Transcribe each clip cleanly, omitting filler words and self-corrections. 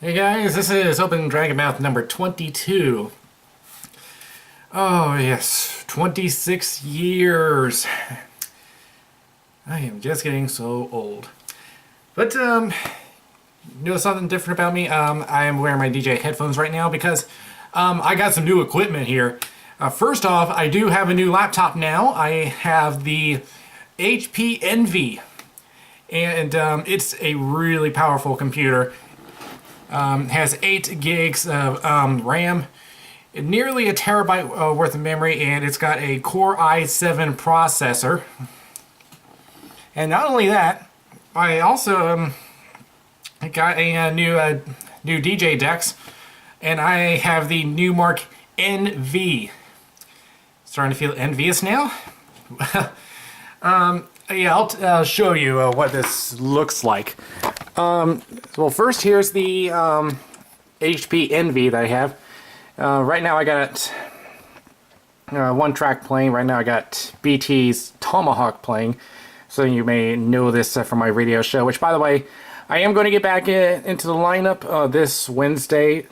Hey guys, this is Open Dragon Mouth number 22. Oh yes, 26 years. I am just getting so old. But, you know something different about me? I am wearing my DJ headphones right now because I got some new equipment here. First off, I do have a new laptop now. I have the HP NV. And it's a really powerful computer. Has 8 gigs of RAM, nearly a terabyte worth of memory, and it's got a Core i7 processor. And not only that, I also got a new DJ decks, and I have the Newmark NV. Starting to feel envious now. Yeah, I'll show you what this looks like. Well, first here's the HP NV that I have. Right now I got one track playing. Right now I got BT's Tomahawk playing. So you may know this from my radio show, which, by the way, I am going to get back into the lineup this Wednesday.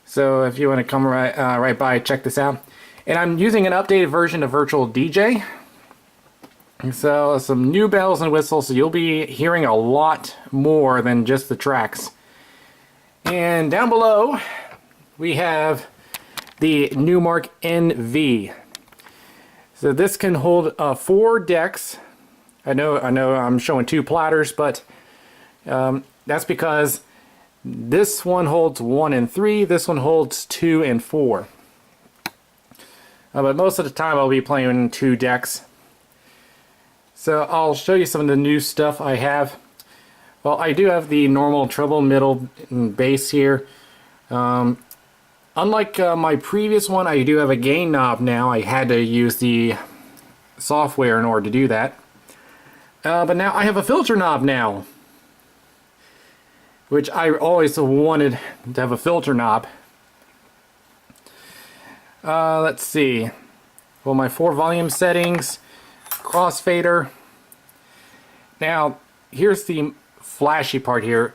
So if you want to come right by, check this out. And I'm using an updated version of Virtual DJ. So some new bells and whistles, so you'll be hearing a lot more than just the tracks. And down below we have the Newmark NV. So this can hold 4 decks. I know I'm showing 2 platters, but that's because this one holds 1 and 3, this one holds 2 and 4. But most of the time I'll be playing 2 decks. So I'll show you some of the new stuff I have. Well, I do have the normal treble, middle, and bass here. Unlike my previous one, I do have a gain knob now. I had to use the software in order to do that. But now I have a filter knob now, which I always wanted to have a filter knob. Let's see. Well, my 4 volume settings. Crossfader. Now, here's the flashy part here.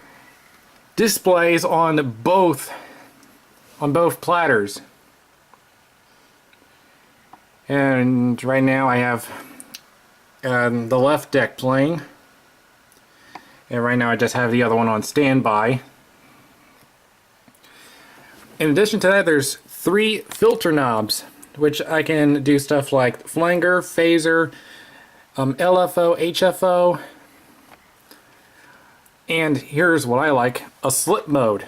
Displays on both platters. And right now I have the left deck playing. And right now I just have the other one on standby. In addition to that, there's 3 filter knobs, which I can do stuff like flanger, phaser, LFO, HFO, and here's what I like, a slip mode.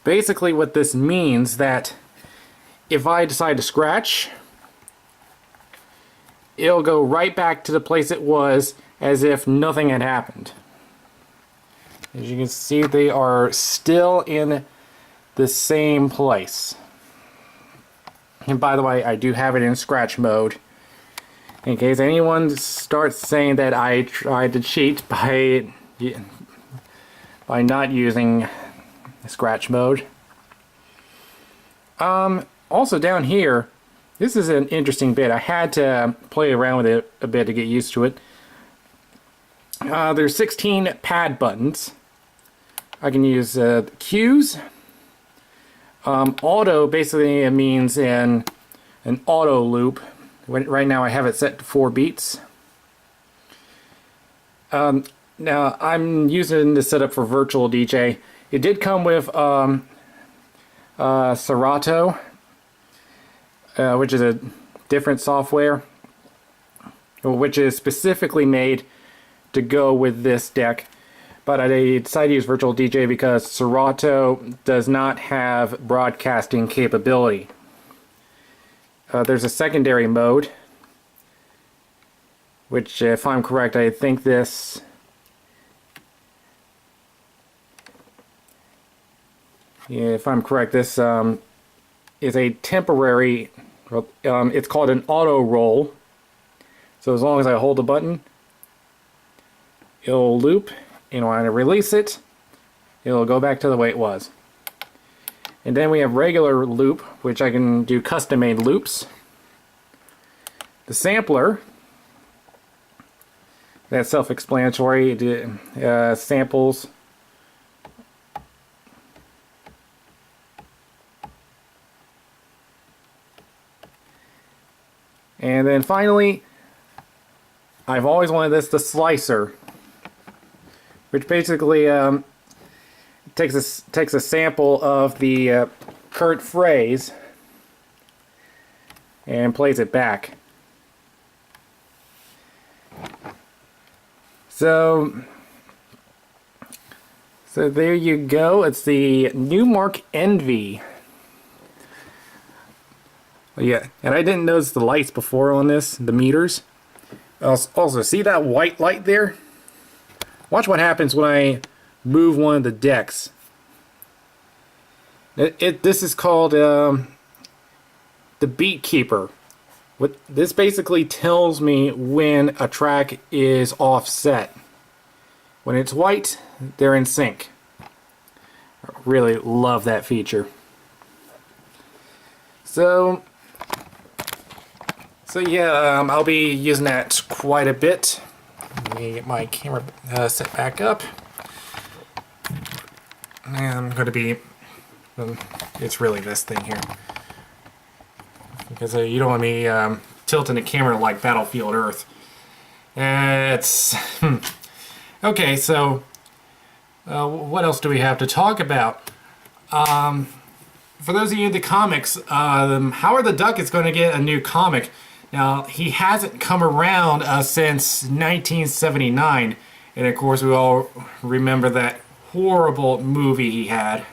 Basically what this means that if I decide to scratch, it'll go right back to the place it was as if nothing had happened. As you can see, they are still in the same place. And by the way, I do have it in scratch mode, in case anyone starts saying that I tried to cheat by not using scratch mode. Also down here, this is an interesting bit. I had to play around with it a bit to get used to it. There's 16 pad buttons. I can use cues. Auto basically means an auto loop. Right now I have it set to 4 beats. Now I'm using this setup for Virtual DJ. It did come with Serato, which is a different software, which is specifically made to go with this deck. But I decided to use Virtual DJ because Serato does not have broadcasting capability. There's a secondary mode, which, if I'm correct, I think this is a temporary, it's called an auto roll. So as long as I hold the button, it'll loop, and when I release it, it'll go back to the way it was. And then we have regular loop, which I can do custom-made loops. The sampler, that's self-explanatory. It samples And then finally, I've always wanted this, the slicer, which basically takes a sample of the current phrase and plays it back. So there you go. It's the Newmark NV. Yeah, and I didn't notice the lights before on this, the meters. Also, see that white light there? Watch what happens when I move one of the decks. This is called the beat keeper. This basically tells me when a track is offset. When it's white, they're in sync. I really love that feature. So yeah, I'll be using that quite a bit. Let me get my camera set back up. And I'm going to be, it's really this thing here. Because you don't want me tilting the camera like Battlefield Earth. It's okay. So what else do we have to talk about? For those of you in the comics, Howard the Duck is going to get a new comic. Now, he hasn't come around since 1979, and of course we all remember that horrible movie he had.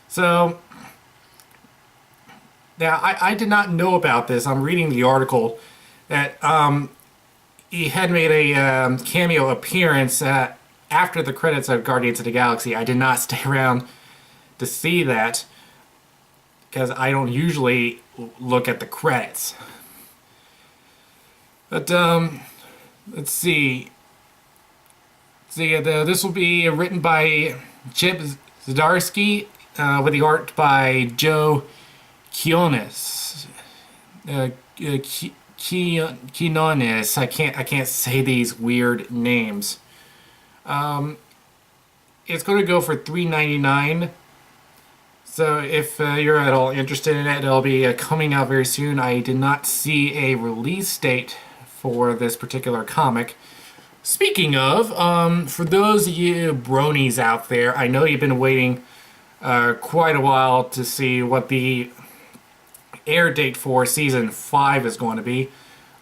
So now, I did not know about this. I'm reading the article that he had made a cameo appearance after the credits of Guardians of the Galaxy. I did not stay around to see that because I don't usually look at the credits. But let's see. This will be written by Chip Zdarsky with the art by Joe Quinones. Quinones. I can't say these weird names. It's going to go for $3.99. So if you're at all interested in it, it'll be coming out very soon. I did not see a release date for this particular comic. Speaking of, for those of you bronies out there, I know you've been waiting quite a while to see what the air date for season 5 is going to be.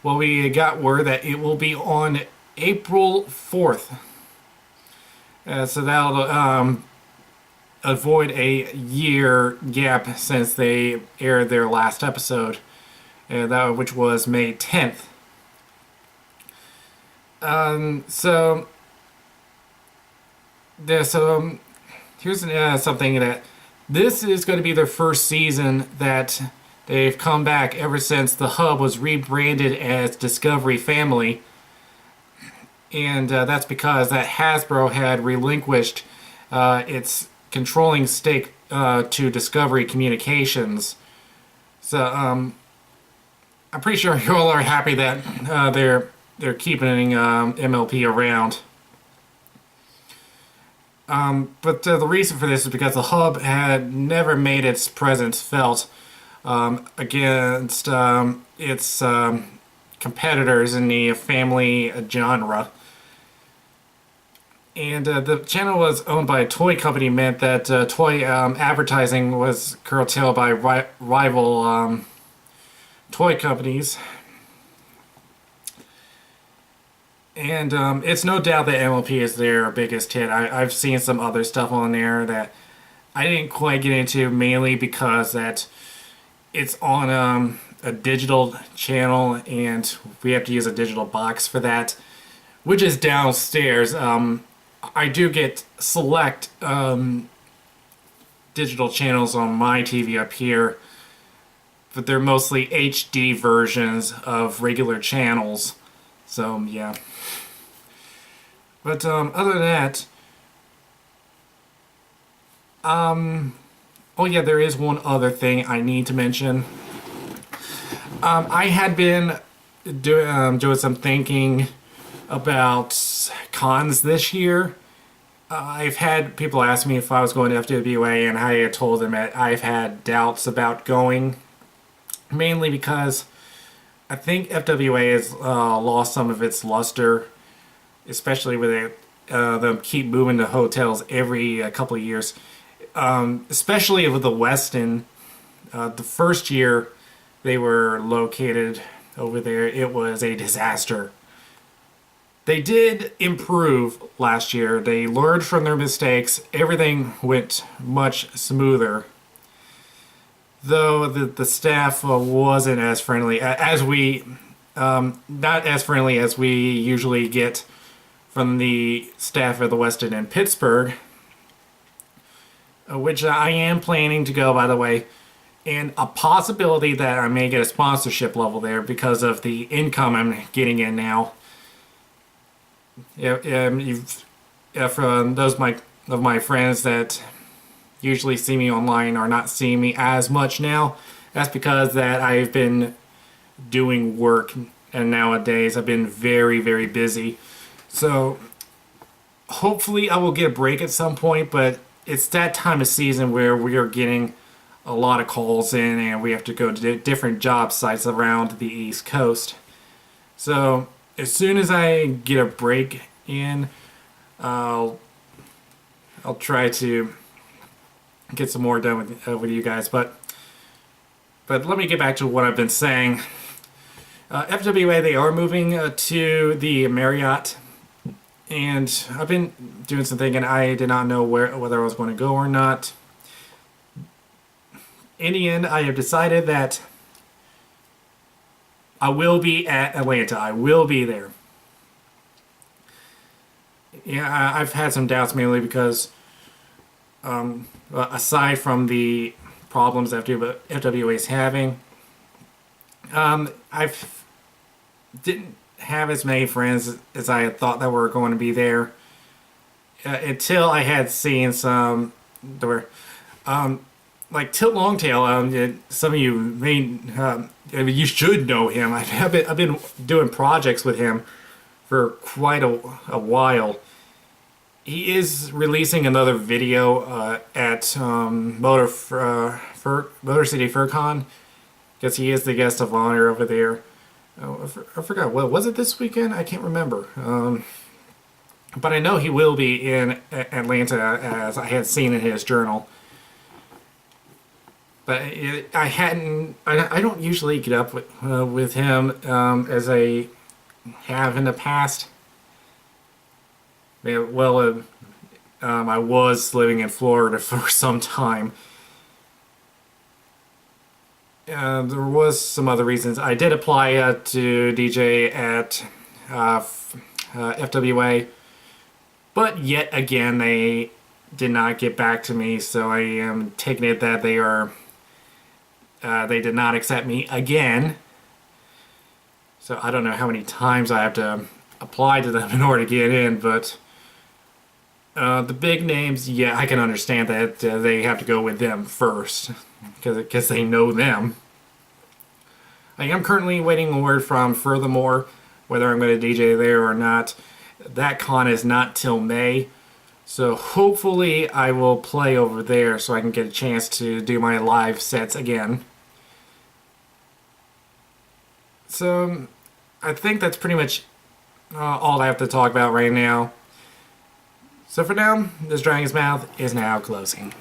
Well, we got word that it will be on April 4th. So that'll avoid a year gap since they aired their last episode, which was May 10th. Here's something that this is going to be their first season that they've come back ever since the hub was rebranded as Discovery Family, and that's because that Hasbro had relinquished its controlling stake to Discovery Communications. So I'm pretty sure you all are happy that they're keeping MLP around. But the reason for this is because the hub had never made its presence felt against its competitors in the family genre. And the channel was owned by a toy company, meant that toy advertising was curtailed by rival toy companies. And it's no doubt that MLP is their biggest hit. I've seen some other stuff on there that I didn't quite get into, mainly because that it's on a digital channel and we have to use a digital box for that, which is downstairs. I do get select digital channels on my TV up here, but they're mostly HD versions of regular channels. So yeah. But other than that, oh yeah, there is one other thing I need to mention. I had been doing some thinking about cons this year. I've had people ask me if I was going to FWA, and I told them that I've had doubts about going, mainly because I think FWA has lost some of its luster, especially with them keep moving to hotels every couple of years. Especially with the Westin, the first year they were located over there, it was a disaster. They did improve last year. They learned from their mistakes. Everything went much smoother. Though the staff wasn't as friendly as we, not as friendly as we usually get from the staff of the Westin in Pittsburgh, which I am planning to go, by the way, and a possibility that I may get a sponsorship level there because of the income I'm getting in now. For those of my friends that usually see me online are not seeing me as much now, that's because that I've been doing work, and nowadays I've been very, very busy. So hopefully I will get a break at some point, but it's that time of season where we are getting a lot of calls in and we have to go to different job sites around the East Coast. So as soon as I get a break in, I'll try to get some more done with you guys. But let me get back to what I've been saying. FWA, they are moving to the Marriott, and I've been doing some thinking. I did not know whether I was going to go or not. In the end, I have decided that I will be at Atlanta. I will be there. Yeah, I've had some doubts, mainly because aside from the problems FWA is having, I've didn't have as many friends as I had thought that were going to be there until I had seen some. There were like Tilt Longtail. Some of you may, you should know him. I've been doing projects with him for quite a while. He is releasing another video at Motor City FurCon, because he is the guest of honor over there. Oh, I forgot. What was it this weekend? I can't remember. But I know he will be in Atlanta, as I had seen in his journal. But I don't usually get up with him as I have in the past. Well, I was living in Florida for some time. There was some other reasons. I did apply to DJ at FWA, but yet again they did not get back to me. So I am taking it that they did not accept me again. So I don't know how many times I have to apply to them in order to get in, but the big names, yeah, I can understand that they have to go with them first, because they know them. I am currently waiting word from Furthermore whether I'm going to DJ there or not. That con is not till May, so hopefully I will play over there so I can get a chance to do my live sets again. So I think that's pretty much all I have to talk about right now. So for now, this Dragon's Mouth is now closing.